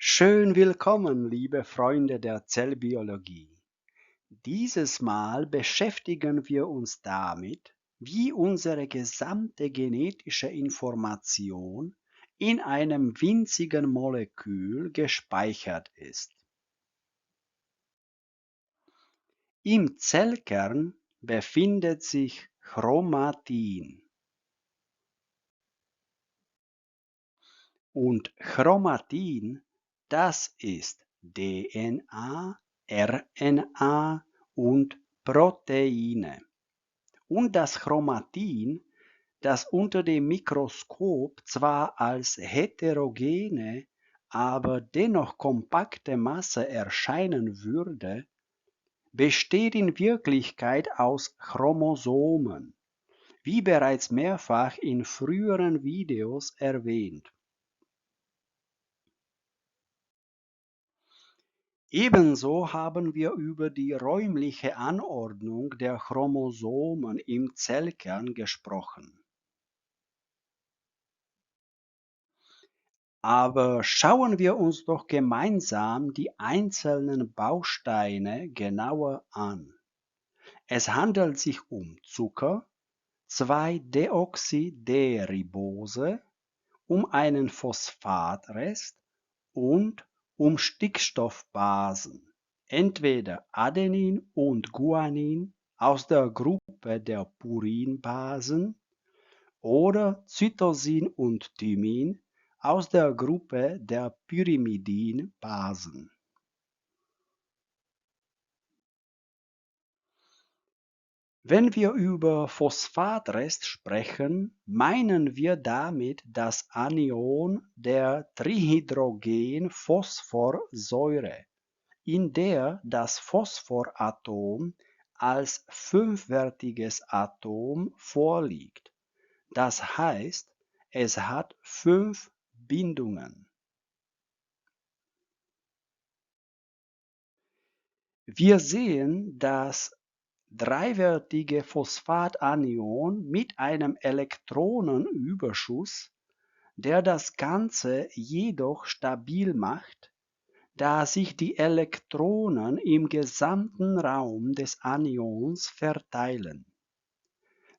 Schön willkommen, liebe Freunde der Zellbiologie. Dieses Mal beschäftigen wir uns damit, wie unsere gesamte genetische Information in einem winzigen Molekül gespeichert ist. Im Zellkern befindet sich Chromatin. Und Chromatin, das ist DNA, RNA und Proteine. Und das Chromatin, das unter dem Mikroskop zwar als heterogene, aber dennoch kompakte Masse erscheinen würde, besteht in Wirklichkeit aus Chromosomen, wie bereits mehrfach in früheren Videos erwähnt. Ebenso haben wir über die räumliche Anordnung der Chromosomen im Zellkern gesprochen. Aber schauen wir uns doch gemeinsam die einzelnen Bausteine genauer an. Es handelt sich um Zucker, 2-Deoxyderibose, um einen Phosphatrest und um Stickstoffbasen, entweder Adenin und Guanin aus der Gruppe der Purinbasen oder Cytosin und Thymin aus der Gruppe der Pyrimidinbasen. Wenn wir über Phosphatrest sprechen, meinen wir damit das Anion der Trihydrogenphosphorsäure, in der das Phosphoratom als fünfwertiges Atom vorliegt. Das heißt, es hat 5 Bindungen. Wir sehen das dreiwertige Phosphatanion mit einem Elektronenüberschuss, der das Ganze jedoch stabil macht, da sich die Elektronen im gesamten Raum des Anions verteilen.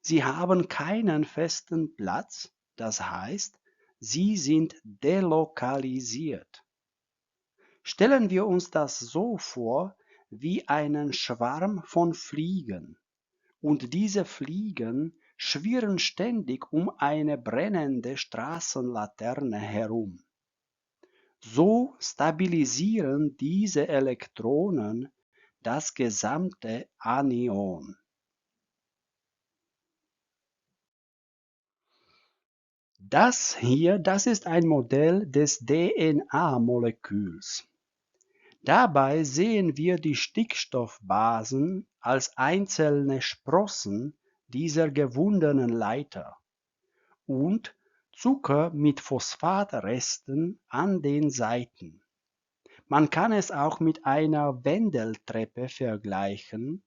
Sie haben keinen festen Platz, das heißt, sie sind delokalisiert. Stellen wir uns das so vor wie einen Schwarm von Fliegen. Und diese Fliegen schwirren ständig um eine brennende Straßenlaterne herum. So stabilisieren diese Elektronen das gesamte Anion. Das ist ein Modell des DNA-Moleküls. Dabei sehen wir die Stickstoffbasen als einzelne Sprossen dieser gewundenen Leiter und Zucker mit Phosphatresten an den Seiten. Man kann es auch mit einer Wendeltreppe vergleichen,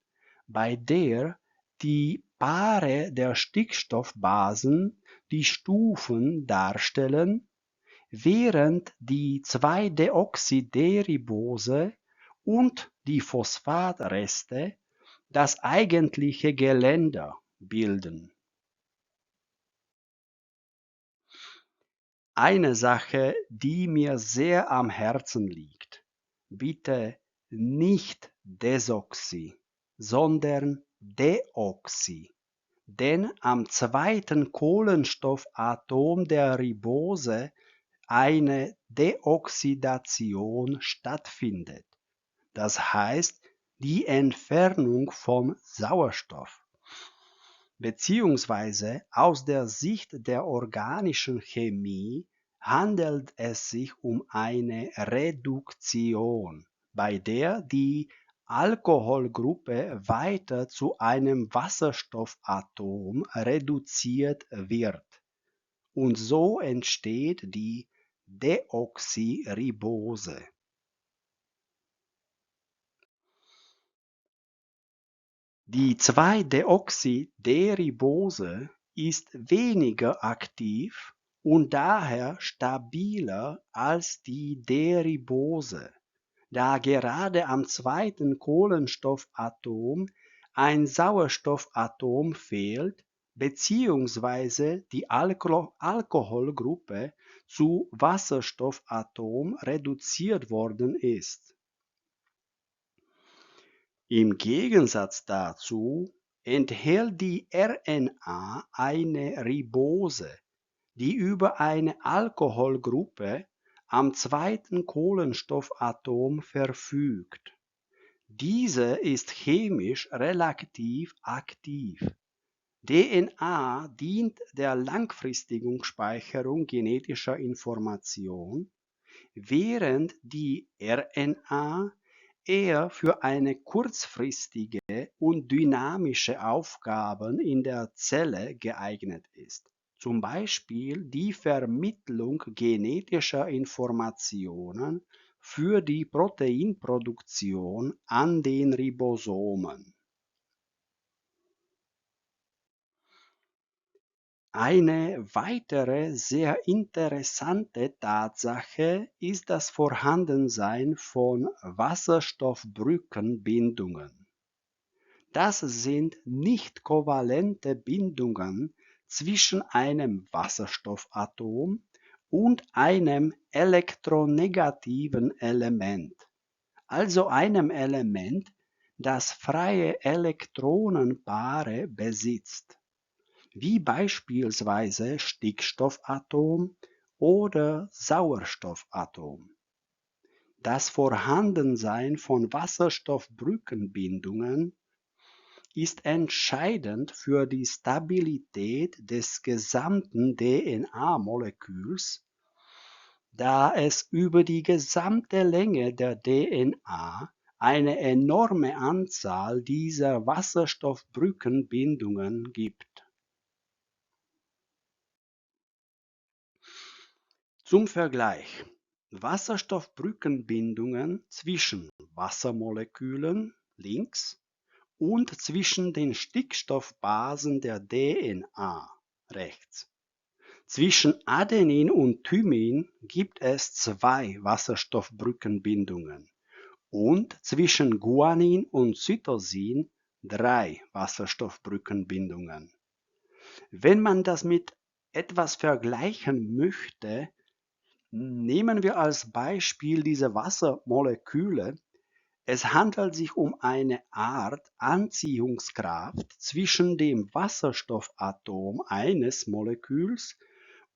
bei der die Paare der Stickstoffbasen die Stufen darstellen, während die 2-Deoxyderibose und die Phosphatreste das eigentliche Geländer bilden. Eine Sache, die mir sehr am Herzen liegt: Bitte nicht Desoxy, sondern Deoxy. Denn am zweiten Kohlenstoffatom der Ribose eine Deoxidation stattfindet. Das heißt die Entfernung vom Sauerstoff. Beziehungsweise aus der Sicht der organischen Chemie handelt es sich um eine Reduktion, bei der die Alkoholgruppe weiter zu einem Wasserstoffatom reduziert wird. Und so entsteht die Deoxyribose. Die 2-Deoxyderibose ist weniger aktiv und daher stabiler als die Deribose, da gerade am zweiten Kohlenstoffatom ein Sauerstoffatom fehlt beziehungsweise die Alkoholgruppe zu Wasserstoffatom reduziert worden ist. Im Gegensatz dazu enthält die RNA eine Ribose, die über eine Alkoholgruppe am zweiten Kohlenstoffatom verfügt. Diese ist chemisch relativ aktiv. DNA dient der langfristigen Speicherung genetischer Information, während die RNA eher für eine kurzfristige und dynamische Aufgaben in der Zelle geeignet ist, zum Beispiel die Vermittlung genetischer Informationen für die Proteinproduktion an den Ribosomen. Eine weitere sehr interessante Tatsache ist das Vorhandensein von Wasserstoffbrückenbindungen. Das sind nicht kovalente Bindungen zwischen einem Wasserstoffatom und einem elektronegativen Element, also einem Element, das freie Elektronenpaare besitzt, wie beispielsweise Stickstoffatom oder Sauerstoffatom. Das Vorhandensein von Wasserstoffbrückenbindungen ist entscheidend für die Stabilität des gesamten DNA-Moleküls, da es über die gesamte Länge der DNA eine enorme Anzahl dieser Wasserstoffbrückenbindungen gibt. Zum Vergleich: Wasserstoffbrückenbindungen zwischen Wassermolekülen links und zwischen den Stickstoffbasen der DNA rechts. Zwischen Adenin und Thymin gibt es 2 Wasserstoffbrückenbindungen und zwischen Guanin und Cytosin 3 Wasserstoffbrückenbindungen. Wenn man das mit etwas vergleichen möchte, nehmen wir als Beispiel diese Wassermoleküle. Es handelt sich um eine Art Anziehungskraft zwischen dem Wasserstoffatom eines Moleküls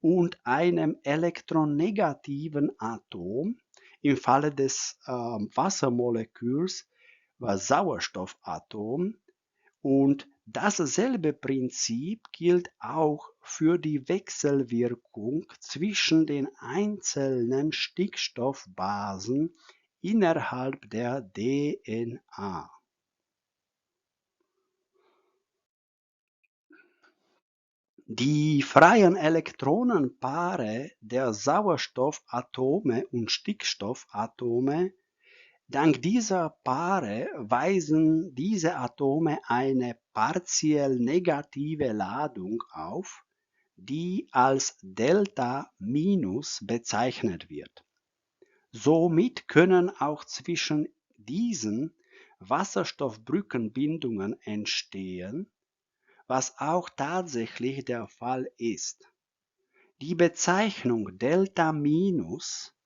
und einem elektronegativen Atom, im Falle des Wassermoleküls war Sauerstoffatom, und dasselbe Prinzip gilt auch für die Wechselwirkung zwischen den einzelnen Stickstoffbasen innerhalb der DNA. Die freien Elektronenpaare der Sauerstoffatome und Stickstoffatome. Dank dieser Paare weisen diese Atome eine partiell negative Ladung auf, die als Delta- bezeichnet wird. Somit können auch zwischen diesen Wasserstoffbrückenbindungen entstehen, was auch tatsächlich der Fall ist. Die Bezeichnung Delta-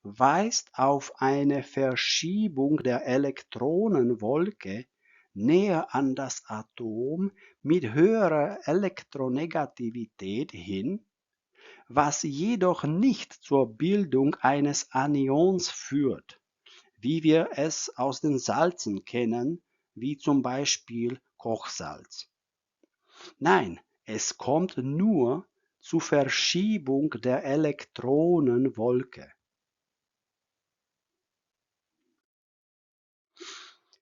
weist auf eine Verschiebung der Elektronenwolke näher an das Atom mit höherer Elektronegativität hin, was jedoch nicht zur Bildung eines Anions führt, wie wir es aus den Salzen kennen, wie zum Beispiel Kochsalz. Nein, es kommt nur zur Verschiebung der Elektronenwolke.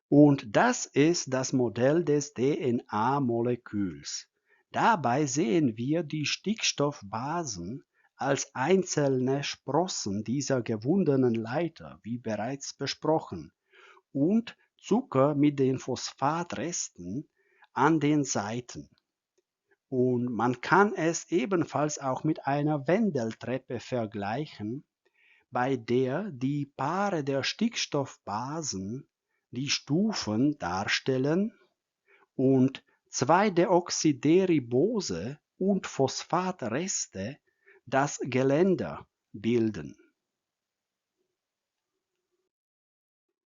Und das ist das Modell des DNA-Moleküls. Dabei sehen wir die Stickstoffbasen als einzelne Sprossen dieser gewundenen Leiter, wie bereits besprochen, und Zucker mit den Phosphatresten an den Seiten. Und man kann es ebenfalls auch mit einer Wendeltreppe vergleichen, bei der die Paare der Stickstoffbasen die Stufen darstellen und 2-Deoxyderibose und Phosphatreste das Geländer bilden.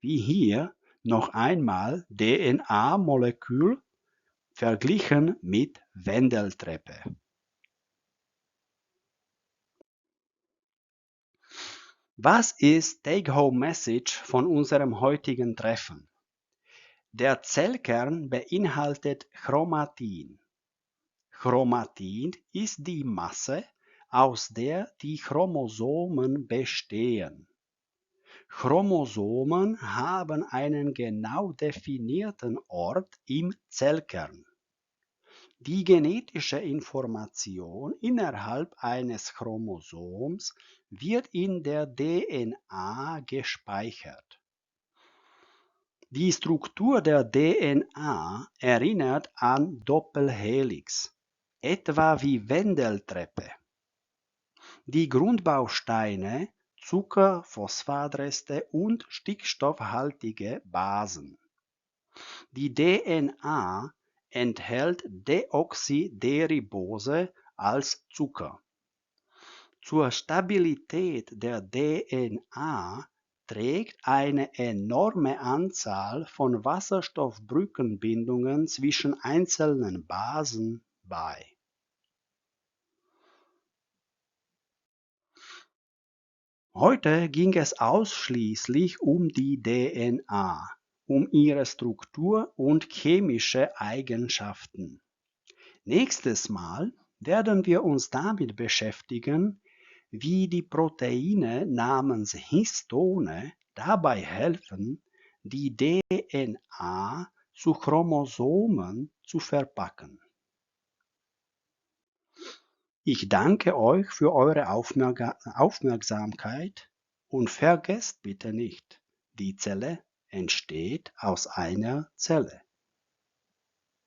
Wie hier noch einmal DNA-Molekül verglichen mit Wendeltreppe. Was ist Take-Home-Message von unserem heutigen Treffen? Der Zellkern beinhaltet Chromatin. Chromatin ist die Masse, aus der die Chromosomen bestehen. Chromosomen haben einen genau definierten Ort im Zellkern. Die genetische Information innerhalb eines Chromosoms wird in der DNA gespeichert. Die Struktur der DNA erinnert an Doppelhelix, etwa wie Wendeltreppe. Die Grundbausteine Zucker, Phosphatreste und stickstoffhaltige Basen. Die DNA enthält Deoxyderibose als Zucker. Zur Stabilität der DNA trägt eine enorme Anzahl von Wasserstoffbrückenbindungen zwischen einzelnen Basen bei. Heute ging es ausschließlich um die DNA, um ihre Struktur und chemische Eigenschaften. Nächstes Mal werden wir uns damit beschäftigen, wie die Proteine namens Histone dabei helfen, die DNA zu Chromosomen zu verpacken. Ich danke euch für eure Aufmerksamkeit und vergesst bitte nicht, die Zelle entsteht aus einer Zelle.